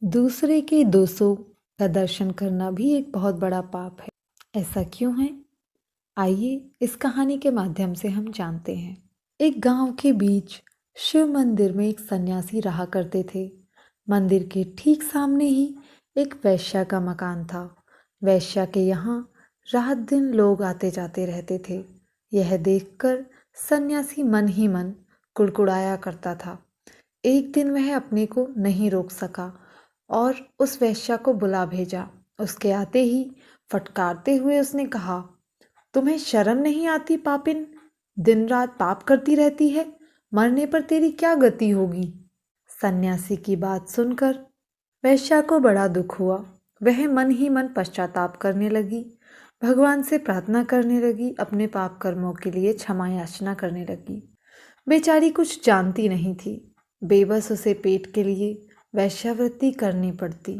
दूसरे के दोषों का दर्शन करना भी एक बहुत बड़ा पाप है। ऐसा क्यों है? आइए इस कहानी के माध्यम से हम जानते हैं। एक गांव के बीच शिव मंदिर में एक सन्यासी रहा करते थे। मंदिर के ठीक सामने ही एक वैश्या का मकान था। वैश्या के यहाँ रात दिन लोग आते जाते रहते थे। यह देखकर सन्यासी मन ही मन कुड़कुड़ाया करता था। एक दिन वह अपने को नहीं रोक सका और उस वेश्या को बुला भेजा। उसके आते ही फटकारते हुए उसने कहा, तुम्हें शर्म नहीं आती पापिन? दिन रात पाप करती रहती है, मरने पर तेरी क्या गति होगी? सन्यासी की बात सुनकर वेश्या को बड़ा दुख हुआ। वह मन ही मन पश्चाताप करने लगी, भगवान से प्रार्थना करने लगी, अपने पाप कर्मों के लिए क्षमा याचना करने लगी। बेचारी कुछ जानती नहीं थी। बेबस उसे पेट के लिए वैश्यावृत्ति करनी पड़ती,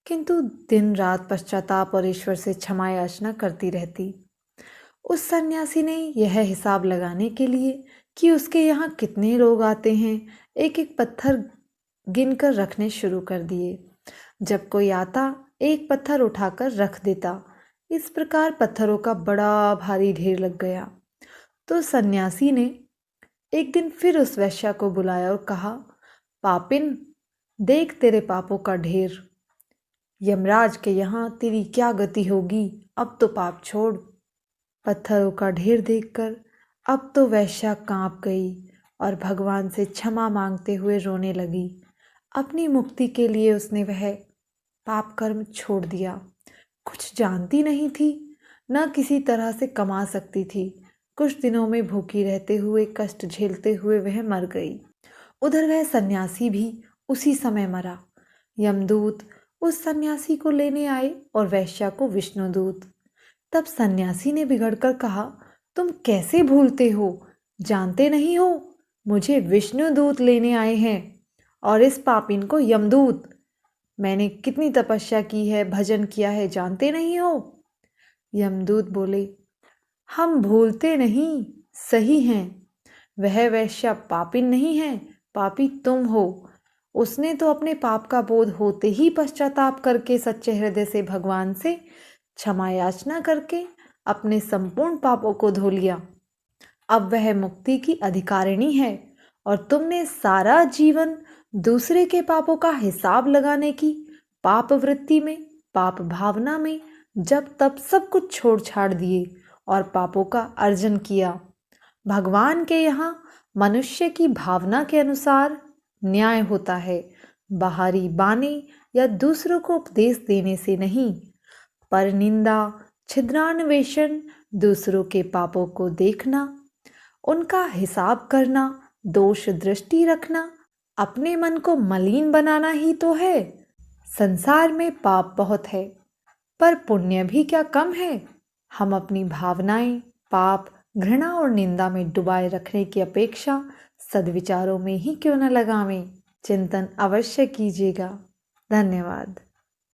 किंतु दिन रात पश्चाताप और ईश्वर से क्षमा याचना करती रहती। उस सन्यासी ने यह हिसाब लगाने के लिए कि उसके यहाँ कितने लोग आते हैं, एक एक पत्थर गिनकर रखने शुरू कर दिए। जब कोई आता एक पत्थर उठाकर रख देता। इस प्रकार पत्थरों का बड़ा भारी ढेर लग गया। तो सन्यासी ने एक दिन फिर उस वैश्या को बुलाया और कहा, पापिन, देख तेरे पापों का ढेर। यमराज के यहाँ तेरी क्या गति होगी, अब तो पाप छोड़। पत्थरों का ढेर देखकर अब तो वैश्या कांप गई और भगवान से क्षमा मांगते हुए रोने लगी। अपनी मुक्ति के लिए उसने वह पाप कर्म छोड़ दिया। कुछ जानती नहीं थी, न किसी तरह से कमा सकती थी। कुछ दिनों में भूखी रहते हुए, कष्ट झेलते हुए वह मर गई। उधर वह सन्यासी भी उसी समय मरा। यमदूत उस सन्यासी को लेने आए और वैश्या को विष्णुदूत। तब सन्यासी ने बिगड़कर कहा, तुम कैसे भूलते हो? जानते नहीं हो मुझे विष्णुदूत लेने आए हैं और इस पापिन को यमदूत। मैंने कितनी तपस्या की है, भजन किया है, जानते नहीं हो? यमदूत बोले, हम भूलते नहीं, सही हैं। वह वैश्या पापिन नहीं है, पापी तुम हो। उसने तो अपने पाप का बोध होते ही पश्चाताप करके सच्चे हृदय से भगवान से क्षमा याचना करके अपने संपूर्ण पापों को धो लिया। अब वह मुक्ति की अधिकारिणी है और तुमने सारा जीवन दूसरे के पापों का हिसाब लगाने की पाप वृत्ति में, पाप भावना में जब तब सब कुछ छोड़ छाड़ दिए और पापों का अर्जन किया। भगवान के यहाँ मनुष्य की भावना के अनुसार न्याय होता है, बाहरी बाने या दूसरों को उपदेश देने से नहीं। पर निंदा, छिद्रान्वेषण, दूसरों के पापों को देखना, उनका हिसाब करना, दोष दृष्टि रखना, अपने मन को मलिन बनाना ही तो है। संसार में पाप बहुत है, पर पुण्य भी क्या कम है? हम अपनी भावनाएं पाप, घृणा और निंदा में डुबाए रखने की अपेक्षा सद्विचारों में ही क्यों न लगावें। चिंतन अवश्य कीजिएगा। धन्यवाद।